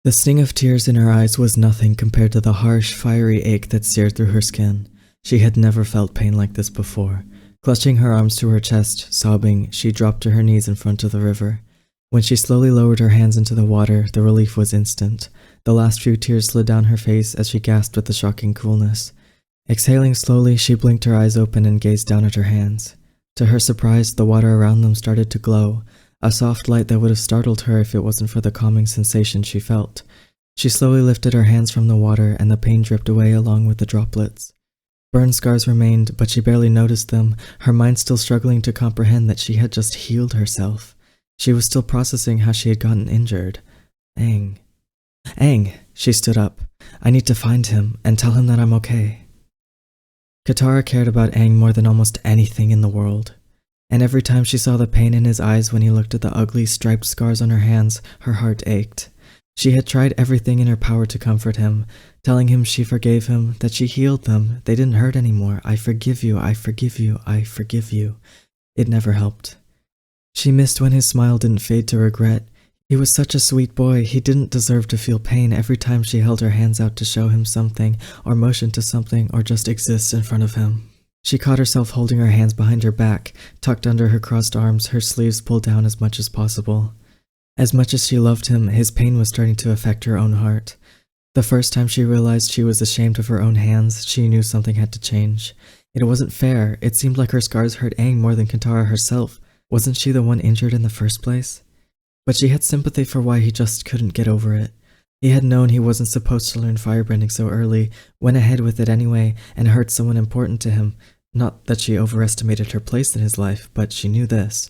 The sting of tears in her eyes was nothing compared to the harsh, fiery ache that seared through her skin. She had never felt pain like this before. Clutching her arms to her chest, sobbing, she dropped to her knees in front of the river. When she slowly lowered her hands into the water, the relief was instant. The last few tears slid down her face as she gasped at the shocking coolness. Exhaling slowly, she blinked her eyes open and gazed down at her hands. To her surprise, the water around them started to glow, a soft light that would have startled her if it wasn't for the calming sensation she felt. She slowly lifted her hands from the water and the pain dripped away along with the droplets. Burn scars remained, but she barely noticed them, her mind still struggling to comprehend that she had just healed herself. She was still processing how she had gotten injured. Aang. Aang! She stood up. I need to find him and tell him that I'm okay. Katara cared about Aang more than almost anything in the world. And every time she saw the pain in his eyes when he looked at the ugly, striped scars on her hands, her heart ached. She had tried everything in her power to comfort him, telling him she forgave him, that she healed them, they didn't hurt anymore, I forgive you, I forgive you, I forgive you. It never helped. She missed when his smile didn't fade to regret. He was such a sweet boy, he didn't deserve to feel pain every time she held her hands out to show him something, or motion to something, or just exist in front of him. She caught herself holding her hands behind her back, tucked under her crossed arms, her sleeves pulled down as much as possible. As much as she loved him, his pain was starting to affect her own heart. The first time she realized she was ashamed of her own hands, she knew something had to change. It wasn't fair, it seemed like her scars hurt Aang more than Katara herself. Wasn't she the one injured in the first place? But she had sympathy for why he just couldn't get over it. He had known he wasn't supposed to learn firebending so early, went ahead with it anyway, and hurt someone important to him. Not that she overestimated her place in his life, but she knew this.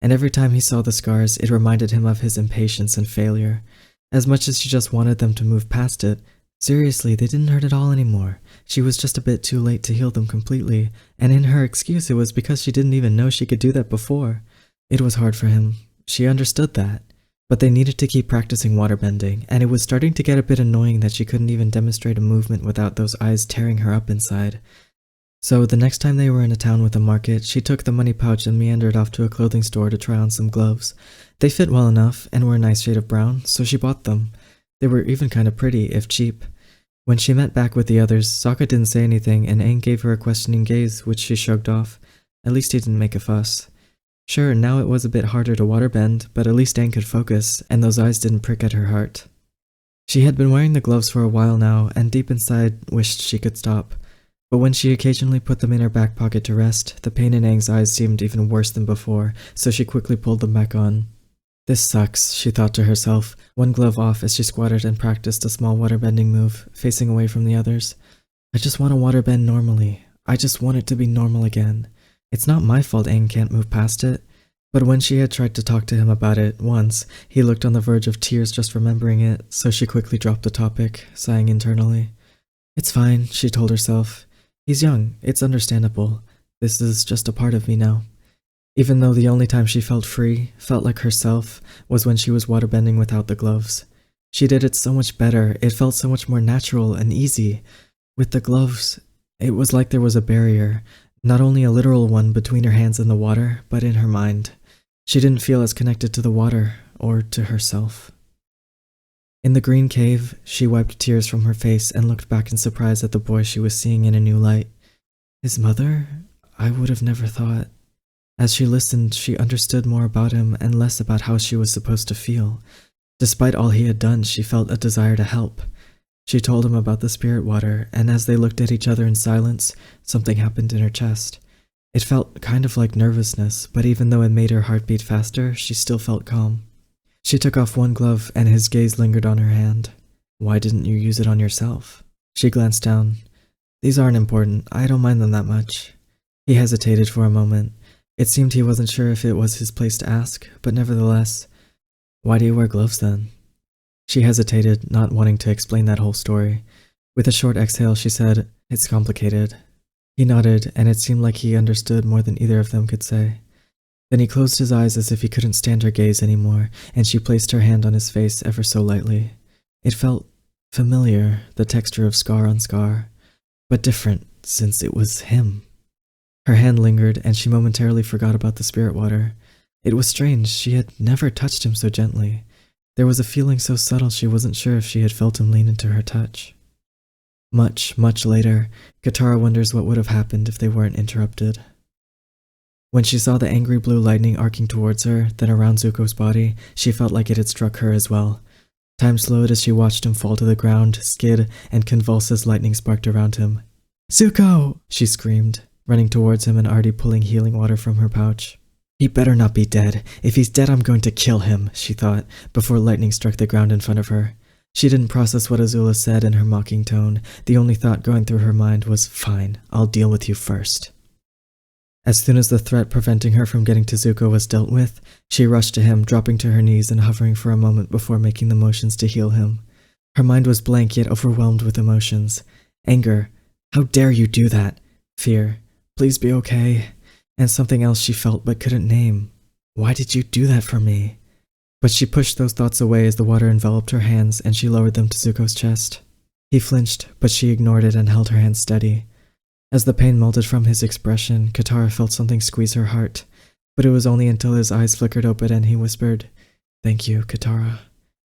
And every time he saw the scars, it reminded him of his impatience and failure. As much as she just wanted them to move past it, seriously, they didn't hurt at all anymore. She was just a bit too late to heal them completely, and in her excuse it was because she didn't even know she could do that before. It was hard for him. She understood that. But they needed to keep practicing waterbending, and it was starting to get a bit annoying that she couldn't even demonstrate a movement without those eyes tearing her up inside. So the next time they were in a town with a market, she took the money pouch and meandered off to a clothing store to try on some gloves. They fit well enough and were a nice shade of brown, so she bought them. They were even kind of pretty, if cheap. When she met back with the others, Sokka didn't say anything and Aang gave her a questioning gaze, which she shrugged off. At least he didn't make a fuss. Sure, now it was a bit harder to waterbend, but at least Aang could focus, and those eyes didn't prick at her heart. She had been wearing the gloves for a while now, and deep inside wished she could stop. But when she occasionally put them in her back pocket to rest, the pain in Aang's eyes seemed even worse than before, so she quickly pulled them back on. This sucks, she thought to herself, one glove off as she squatted and practiced a small waterbending move, facing away from the others. I just want to waterbend normally. I just want it to be normal again. It's not my fault Aang can't move past it. But when she had tried to talk to him about it once, he looked on the verge of tears just remembering it, so she quickly dropped the topic, sighing internally. It's fine, she told herself. He's young, it's understandable. This is just a part of me now. Even though the only time she felt free, felt like herself, was when she was waterbending without the gloves. She did it so much better, it felt so much more natural and easy. With the gloves, it was like there was a barrier, not only a literal one between her hands and the water, but in her mind. She didn't feel as connected to the water, or to herself. In the green cave, she wiped tears from her face and looked back in surprise at the boy she was seeing in a new light. His mother? I would have never thought. As she listened, she understood more about him and less about how she was supposed to feel. Despite all he had done, she felt a desire to help. She told him about the spirit water, and as they looked at each other in silence, something happened in her chest. It felt kind of like nervousness, but even though it made her heart beat faster, she still felt calm. She took off one glove, and his gaze lingered on her hand. Why didn't you use it on yourself? She glanced down. These aren't important. I don't mind them that much. He hesitated for a moment. It seemed he wasn't sure if it was his place to ask, but nevertheless, why do you wear gloves then? She hesitated, not wanting to explain that whole story. With a short exhale, she said, It's complicated. He nodded, and it seemed like he understood more than either of them could say. Then he closed his eyes as if he couldn't stand her gaze anymore, and she placed her hand on his face ever so lightly. It felt familiar, the texture of scar on scar, but different, since it was him. Her hand lingered, and she momentarily forgot about the spirit water. It was strange, she had never touched him so gently. There was a feeling so subtle she wasn't sure if she had felt him lean into her touch. Much, much later, Katara wonders what would have happened if they weren't interrupted. When she saw the angry blue lightning arcing towards her, then around Zuko's body, she felt like it had struck her as well. Time slowed as she watched him fall to the ground, skid, and convulse as lightning sparked around him. "Zuko!" she screamed, running towards him and already pulling healing water from her pouch. "He better not be dead. If he's dead, I'm going to kill him," she thought, before lightning struck the ground in front of her. She didn't process what Azula said in her mocking tone. The only thought going through her mind was, "Fine, I'll deal with you first." As soon as the threat preventing her from getting to Zuko was dealt with, she rushed to him, dropping to her knees and hovering for a moment before making the motions to heal him. Her mind was blank yet overwhelmed with emotions. Anger. "How dare you do that?" Fear. "Please be okay." And something else she felt but couldn't name. "Why did you do that for me?" But she pushed those thoughts away as the water enveloped her hands and she lowered them to Zuko's chest. He flinched, but she ignored it and held her hands steady. As the pain melted from his expression, Katara felt something squeeze her heart, but it was only until his eyes flickered open and he whispered, "Thank you, Katara,"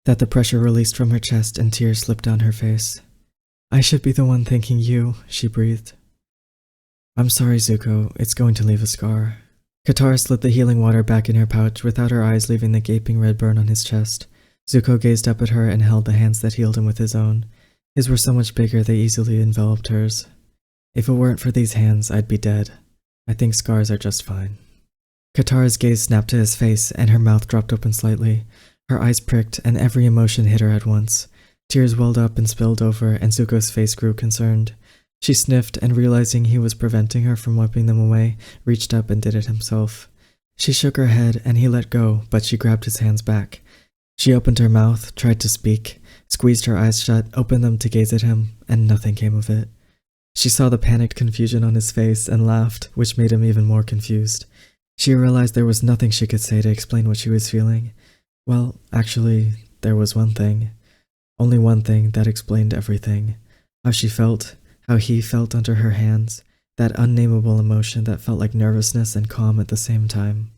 that the pressure released from her chest and tears slipped down her face. "I should be the one thanking you," she breathed. "I'm sorry, Zuko. It's going to leave a scar." Katara slid the healing water back in her pouch without her eyes leaving the gaping red burn on his chest. Zuko gazed up at her and held the hands that healed him with his own. His were so much bigger they easily enveloped hers. "If it weren't for these hands, I'd be dead. I think scars are just fine." Katara's gaze snapped to his face and her mouth dropped open slightly. Her eyes pricked and every emotion hit her at once. Tears welled up and spilled over and Zuko's face grew concerned. She sniffed and realizing he was preventing her from wiping them away, reached up and did it himself. She shook her head and he let go, but she grabbed his hands back. She opened her mouth, tried to speak, squeezed her eyes shut, opened them to gaze at him, and nothing came of it. She saw the panicked confusion on his face and laughed, which made him even more confused. She realized there was nothing she could say to explain what she was feeling. Well, actually, there was one thing. Only one thing that explained everything. How she felt, how he felt under her hands, that unnameable emotion that felt like nervousness and calm at the same time.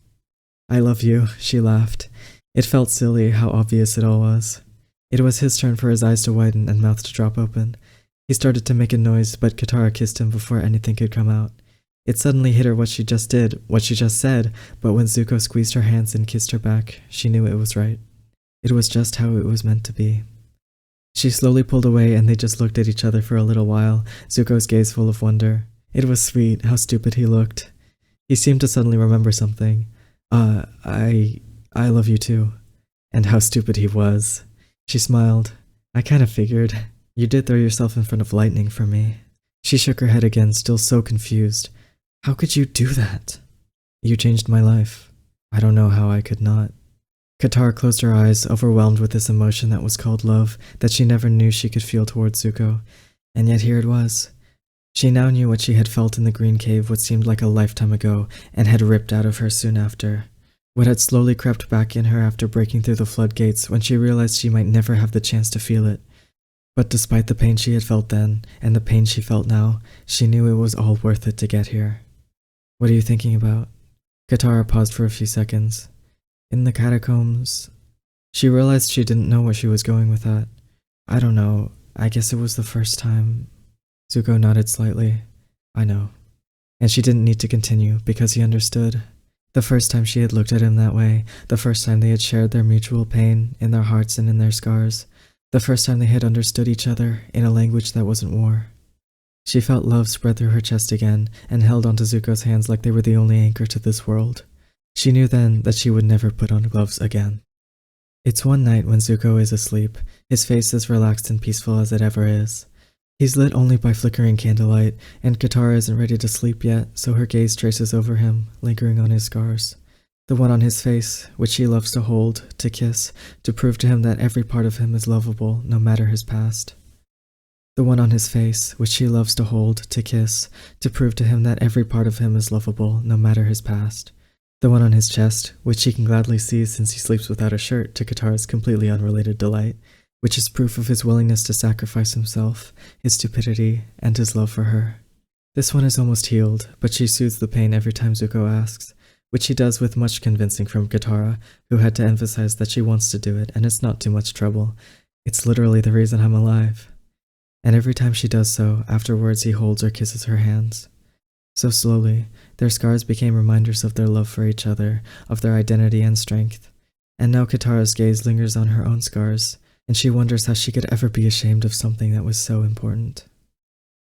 "I love you," she laughed. It felt silly how obvious it all was. It was his turn for his eyes to widen and mouth to drop open. He started to make a noise, but Katara kissed him before anything could come out. It suddenly hit her what she just did, what she just said, but when Zuko squeezed her hands and kissed her back, she knew it was right. It was just how it was meant to be. She slowly pulled away and they just looked at each other for a little while, Zuko's gaze full of wonder. It was sweet how stupid he looked. He seemed to suddenly remember something. I love you too." And how stupid he was. She smiled. "I kind of figured. You did throw yourself in front of lightning for me." She shook her head again, still so confused. "How could you do that?" "You changed my life. I don't know how I could not." Katara closed her eyes, overwhelmed with this emotion that was called love, that she never knew she could feel towards Zuko. And yet here it was. She now knew what she had felt in the Green Cave what seemed like a lifetime ago, and had ripped out of her soon after. What had slowly crept back in her after breaking through the floodgates when she realized she might never have the chance to feel it. But despite the pain she had felt then, and the pain she felt now, she knew it was all worth it to get here. "What are you thinking about?" Katara paused for a few seconds. "In the catacombs..." She realized she didn't know where she was going with that. "I don't know. I guess it was the first time..." Zuko nodded slightly. "I know." And she didn't need to continue, because he understood. The first time she had looked at him that way, the first time they had shared their mutual pain, in their hearts and in their scars, the first time they had understood each other, in a language that wasn't war. She felt love spread through her chest again, and held onto Zuko's hands like they were the only anchor to this world. She knew then that she would never put on gloves again. It's one night when Zuko is asleep, his face as relaxed and peaceful as it ever is. He's lit only by flickering candlelight, and Katara isn't ready to sleep yet, so her gaze traces over him, lingering on his scars. The one on his face, which he loves to hold, to kiss, to prove to him that every part of him is lovable, no matter his past. The one on his face, which he loves to hold, to kiss, to prove to him that every part of him is lovable, no matter his past. The one on his chest, which he can gladly see since he sleeps without a shirt, to Katara's completely unrelated delight, which is proof of his willingness to sacrifice himself, his stupidity, and his love for her. This one is almost healed, but she soothes the pain every time Zuko asks, which she does with much convincing from Katara, who had to emphasize that she wants to do it and it's not too much trouble. It's literally the reason I'm alive. And every time she does so, afterwards he holds or kisses her hands. So slowly, their scars became reminders of their love for each other, of their identity and strength. And now Katara's gaze lingers on her own scars, and she wonders how she could ever be ashamed of something that was so important.